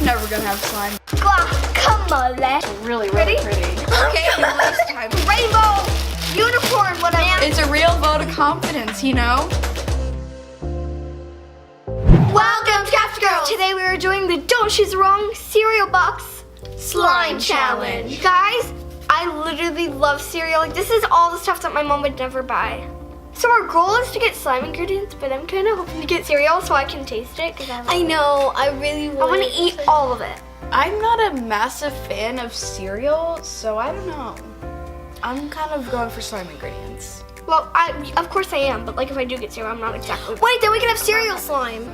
you're never gonna have slime. Come on, let's. Really, Ready? really pretty. Okay, next time. Rainbow, unicorn, whatever. It's a real vote of confidence, you know? Welcome to Craft Girls. Today we are doing the Don't Choose the Wrong cereal box slime challenge. Guys, I literally love cereal. Like, this is all the stuff that my mom would never buy. So our goal is to get slime ingredients, but I'm kind of hoping to get cereal so I can taste it. I know, I really want I want to eat all of it. I'm not a massive fan of cereal, so I don't know. I'm kind of going for slime ingredients. Well, of course I am, but like if I do get cereal, I'm not exactly. Wait, then we can have cereal slime.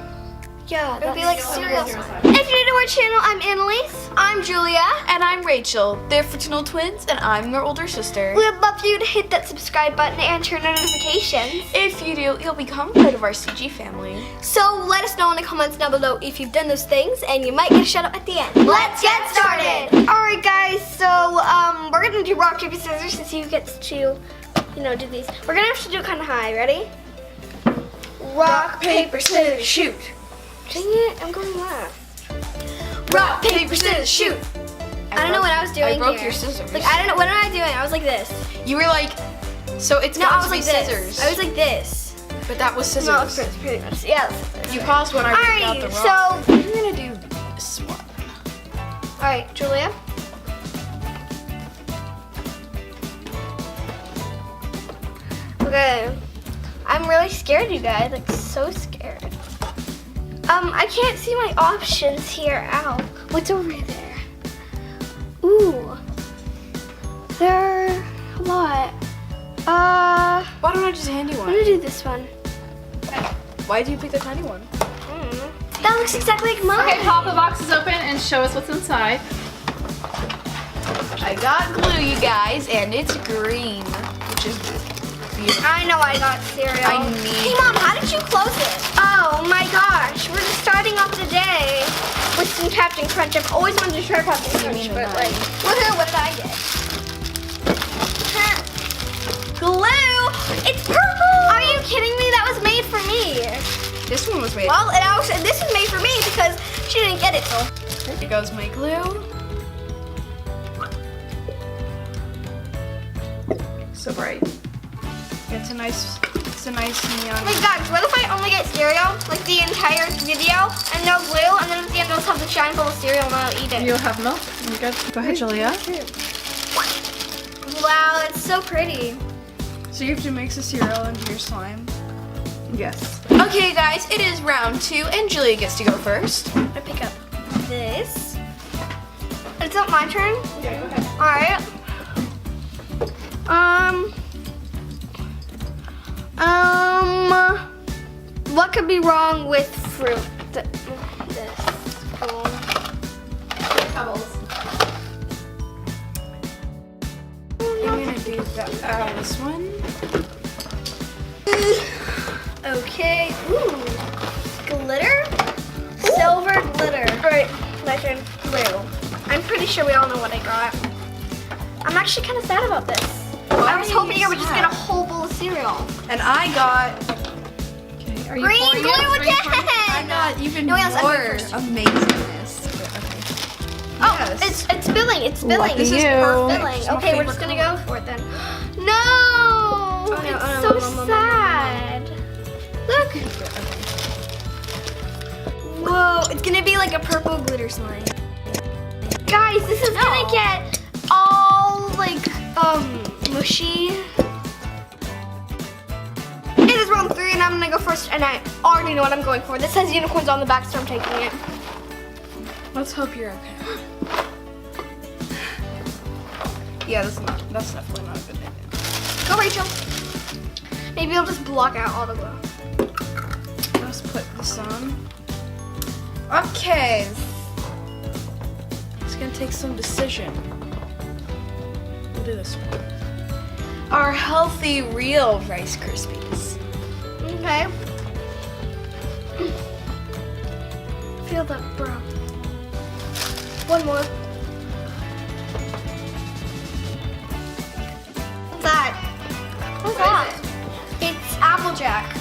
Yeah, It would be like cereal slime. If you're new to our channel, I'm Annalise. I'm Julia. And I'm Rachel. They're fraternal twins, and I'm their older sister. We would love for you to hit that subscribe button and turn on notifications. If you do, you'll become part of our CG family. So let us know in the comments down below if you've done those things, and you might get a shout out at the end. Let's get started. All right, guys. So we're gonna do rock paper scissors to see who gets to, do these. We're gonna have to do it kind of high. Ready? Rock, paper, scissors, shoot. Dang it! I'm going last. Rock, paper, scissors, shoot. I don't know what I was doing I broke here. your scissors. Like, I don't know, what am I doing? I was like this. You were like, so it's No, I got was to be like scissors. this. I was like this. But that was scissors. No, it's pretty much. Yeah. You paused when I ripped out the rock. So We're gonna do this one. all right, Julia. Okay. I'm really scared, you guys. Like, so scared. I can't see my options here. Ow. What's over there? Ooh. There are a lot. Why don't I just hand you I'm one? gonna do this one. Why do you pick the tiny one? That looks exactly like mine. Okay, pop the boxes open and show us what's inside. I got glue, you guys, and it's green, which is beautiful. I know I got cereal. I need. Hey, Mom, how did you close it? Oh my gosh, we're just starting off the day with some Captain Crunch. I've always wanted to try Captain Crunch, mean but the like, Woohoo, what did I get? glue! It's purple! Are you kidding me? That was made for me. This one was made. Well, and I was, this was made for me because she didn't get it, so. Here goes my glue. So bright. It's a nice neon. Oh my gosh, what if I only get cereal, like the entire video, and no glue, and then at the end I'll just have the shine full of cereal and I'll eat it. You'll have milk. You good? Go ahead, Julia. Wow, it's so pretty. So you have to mix the cereal into your slime. Yes. Okay, guys, it is round 2, and Julia gets to go first. I pick up this. It's not my turn? Okay, go ahead. Alright. What could be wrong with fruit? This. Cool. Pebbles. I'm gonna do this one. Okay. Ooh. Glitter? Silver glitter. Alright, my turn. Blue. I'm pretty sure we all know what I got. I'm actually kind of sad about this. I was hoping I would just get a whole bowl of cereal. And I got. Okay, are you Green pouring glue it? again! I got even No, yes, I'm more going first. amazingness. Okay. Oh, Yes. it's spilling. It's spilling. This is you. perfect. Spilling. It's my Okay, we're favorite just gonna color. go for it then. No! It's so sad. Look. Whoa, it's gonna be like a purple glitter slime. Guys, this is gonna get all like mushy. It is round 3 and I'm gonna go first and I already know what I'm going for. This has unicorns on the back, so I'm taking it. Let's hope you're okay. Yeah, that's definitely not a good idea. Go, Rachel. Maybe I'll just block out all the glue. Let's put this on. Okay. It's gonna take some decision. We'll do this one. Our healthy, real Rice Krispies. Okay. Feel that, bro. One more. What's that? What's that? It's Applejack.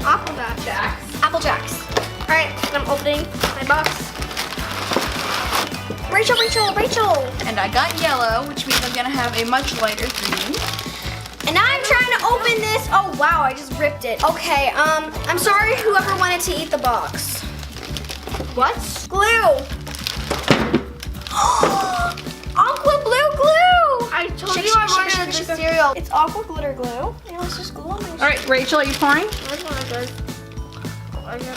Applejack. Jacks. Apple Jacks. Alright, and I'm opening my box. Rachel. And I got yellow, which means I'm gonna have a much lighter green. And I'm trying to open this. Oh wow, I just ripped it. Okay, I'm sorry whoever wanted to eat the box. What? Glue. Aqua blue glue. I told Shake, you shake, I shake, wanted shake, the shake. cereal. It's aqua glitter glue. And let's just glue on my All right, Rachel, are you pouring? That's not good. Okay.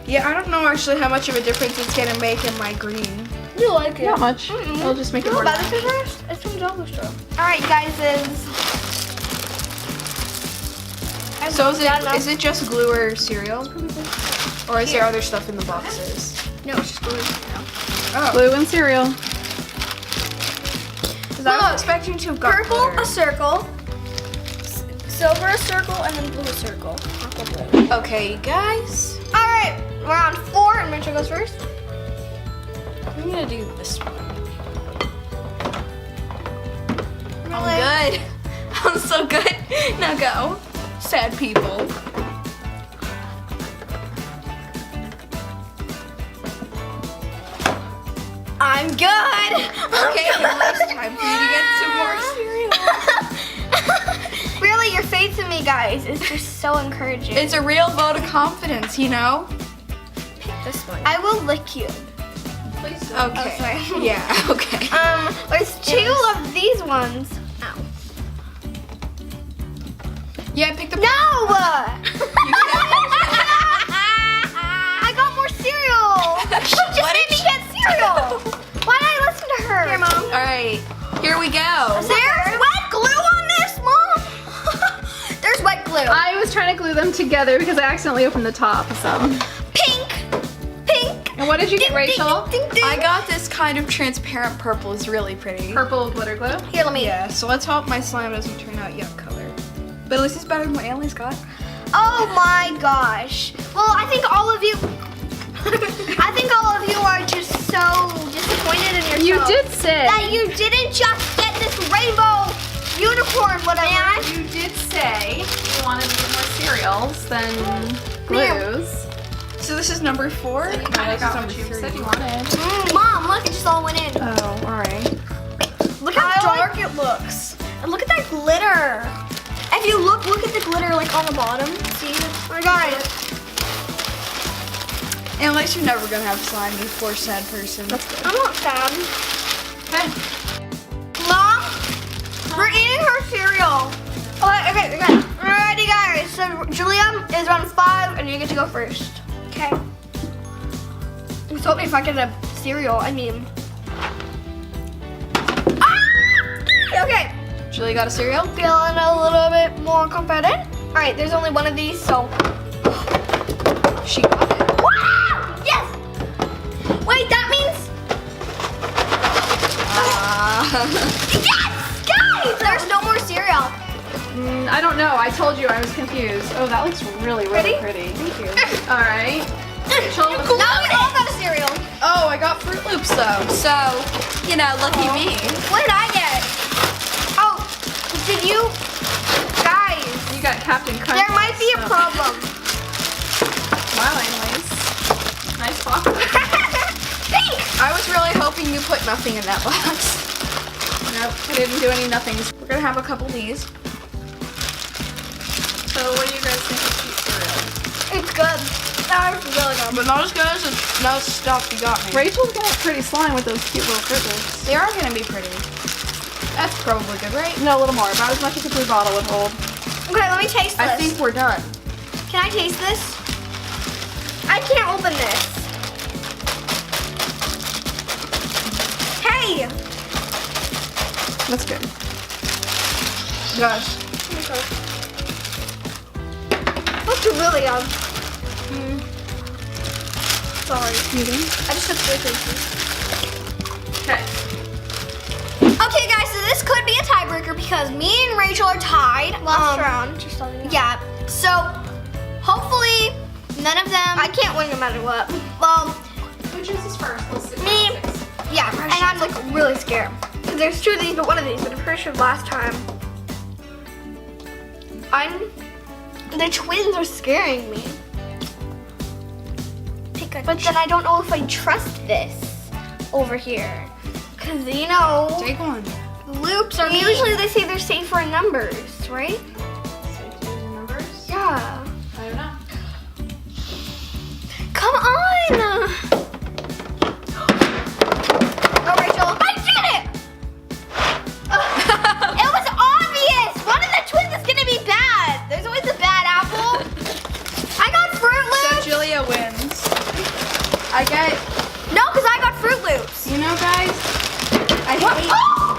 Yeah, I don't know actually how much of a difference it's gonna make in my green. You like it? Not much. I'll just make it more. Butter scissors? It's from Jello Straw. Alright guys, So is it just glue or cereal? Or is there other stuff in the boxes? no, it's just glue. Oh, Glue and cereal. because I was expecting to have got Purple, glitter. a circle. Silver, a circle, and then blue, a circle. Aqua blue. Okay, guys. Alright, round 4, and Rachel goes first. I'm gonna do this one. Really? I'm good. I'm so good. Now go. Sad people. I'm good. Okay, well, it's time for you to get some more cereal. Really, your faith in me, guys, is just so encouraging. It's a real vote of confidence, you know? This one. I will lick you. Okay. Oh, sorry. Yeah, okay. There's 2 of these ones. Yeah, I picked up. No! I got more cereal. She just What made did me get cereal. Why did I listen to her? Here, Mom. All right, here we go. There's wet glue on this, Mom. There's wet glue. I was trying to glue them together because I accidentally opened the top of some. Pink. And what did you get, Rachel? Ding, ding. I got this kind of transparent purple. It's really pretty. Purple glitter glue. Here, let me. Yeah, so let's hope my slime doesn't turn out yuck color. But at least it's better than what Ellie's got. Oh my gosh. Well, I think all of you are just so disappointed in yourself. You did say. That you didn't just get this rainbow unicorn, whatever. You did say you wanted to get more cereals than glues. So this is number 4? You kind of got what you said you wanted. Mom, look, it just all went in. Oh, alright. Look how dark it looks. And look at that glitter. If you look at the glitter like on the bottom. See? I got it. And at least you're never gonna have slime, you poor sad person. I'm not sad. Okay. Mom, we're eating her cereal. Okay. Alrighty, guys. So Julia is round 5, and you get to go first. Okay. Just hope if I get a cereal, I mean. Okay. Julie got a cereal? Feeling a little bit more confident. Alright, there's only one of these, so. She got it. Wow! Yes! Wait, that means. Yes! Guys! There's no more cereal. I don't know. I told you I was confused. Oh, that looks really pretty. Thank you. All right. Rachel, Now we all got a cereal. Oh, I got Fruit Loops though. So, you know, lucky me. What did I get? Oh, did you. Guys, you got Captain Crunch. there might be a problem. Wow, anyways. Nice box. I was really hoping you put nothing in that box. Nope, I didn't do any nothings. We're gonna have a couple of these. So what do you guys think of cute cereal? It's good. That was really good. But not as good as the stuff you got me. Rachel's gonna have pretty slime with those cute little Fruit Loops. They are gonna be pretty. That's probably good, right? No, a little more. About as much as a blue bottle would hold. Okay, let me taste this. I think we're done. Can I taste this? I can't open this. Hey! That's good. Gosh. Looks really good. Sorry. I just took 3 pieces. Okay. Okay, guys, so this could be a tiebreaker because me and Rachel are tied. Last round. Just letting you know. Yeah. So hopefully none of them. I can't win no matter what. Well, Who chooses first? Let's see. Me. yeah. And I'm like really scared. Because there's 2 of these, but one of these. But I'm pretty sure last time. The twins are scaring me. take a. But then I don't know if I trust this over here. Cause you know, Take one. loops are usually they say they're safer in numbers, right? Numbers? Yeah. I don't know. Come on! Oh, Rachel. I did it! It was obvious! One of the twins is gonna be bad! There's always a bad apple. I got Fruit So Loops! Julia wins. I get, No, because I got Fruit Loops! you know, guys, I hate. Oh!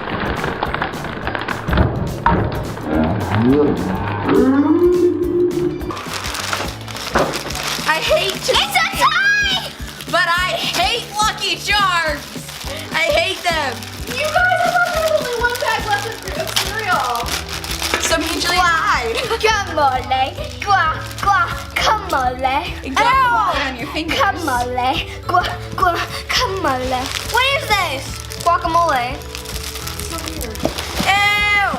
I hate to It's a tie! but I hate Lucky Charms. I hate them. You guys, I thought there was only one bag left of cereal. So me and Julia lied. Come on, Gua, gua, come on, It got blood on your fingers. come on, gua, gua, come on. What is this? Guacamole. Ew.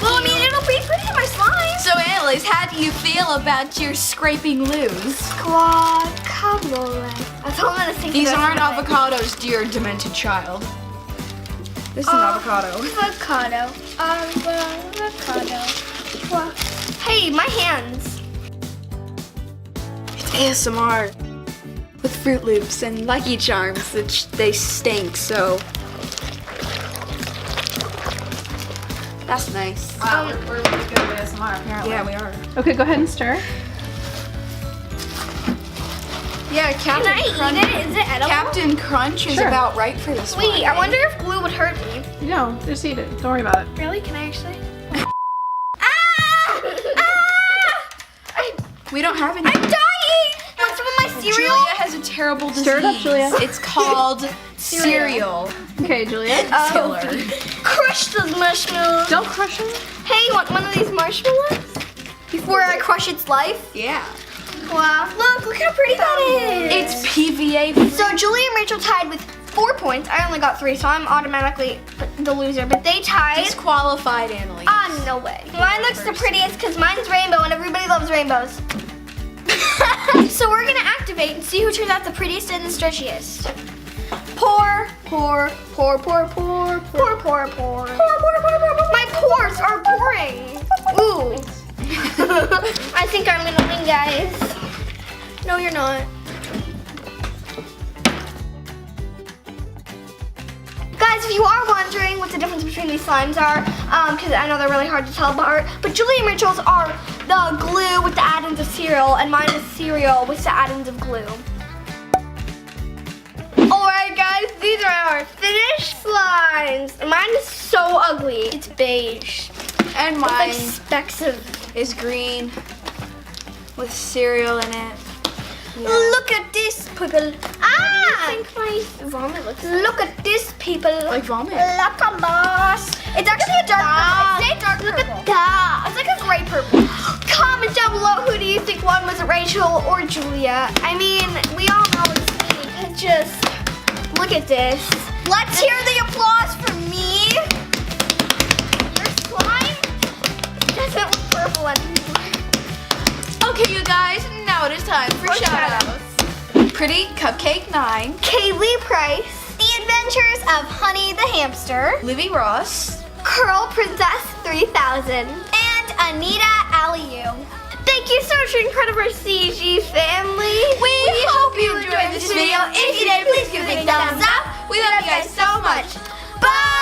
Well, I mean, it'll be pretty in my slime. So Annalise, how do you feel about your scraping loos? Guacamole. That's all I'm gonna think. These of aren't everything. avocados, dear demented child. This is an avocado. Avocado. Avocado. Hey, my hands. It's ASMR with Fruit Loops and Lucky Charms. They stink, so that's nice. Wow, we're really good at ASMR apparently. Yeah, we are. Okay, go ahead and stir. Yeah, Can I eat it? Is it edible? Captain Crunch is Sure. about right for this one. Wait, I wonder if glue would hurt me. No, just eat it. Don't worry about it. Really? Can I actually? We don't have any. I'm dying! Want some of my cereal? Julia has a terrible disease. Stir it up, Julia. It's called cereal Okay, Juliet. killer. Crush those marshmallows. Don't crush them. Hey, you want one of these marshmallows? Before I crush its life? Yeah. Wow. Look how pretty that is. It's PVA. So Julie and Rachel tied with 4 points. I only got 3, so I'm automatically the loser. But they tied. Disqualified, Annalise. No way. Mine looks the prettiest because mine's rainbow and everybody loves rainbows. So we're gonna activate and see who turns out the prettiest and the stretchiest. Pour, pour, pour, pour, pour, pour, pour, pour. My pores are pouring. Ooh. I think I'm gonna win, guys. No, you're not. Guys, if you are wondering what the difference between these slimes are, because I know they're really hard to tell apart, but Julie and Rachel's are the glue with the add-ins of cereal, and mine is cereal with the add-ins of glue. Alright guys, these are our finished slimes. And mine is so ugly. It's beige. And It's like mine specks of... is green with cereal in it. Look at this, people. I think my vomit looks. Look at this, people. Like vomit. Look at this. It's actually a dark purple. It's a dark purple. Look at that. It's like a gray purple. Comment down below who do you think won, was it Rachel or Julia? I mean, we all know it's me. Just look at this. Let's hear the applause for me. Your slime doesn't look purple anymore. Okay, you guys, now it is time for shoutouts. Pretty Cupcake 9, Kaylee Price, The Adventures of Honey the Hamster, Livy Ross, Curl Princess 3000. and Anita Aliu. Thank you so much for being part of our CG family. We hope you enjoyed this video. If you did, please give it a thumbs up. We love you guys so much. Bye!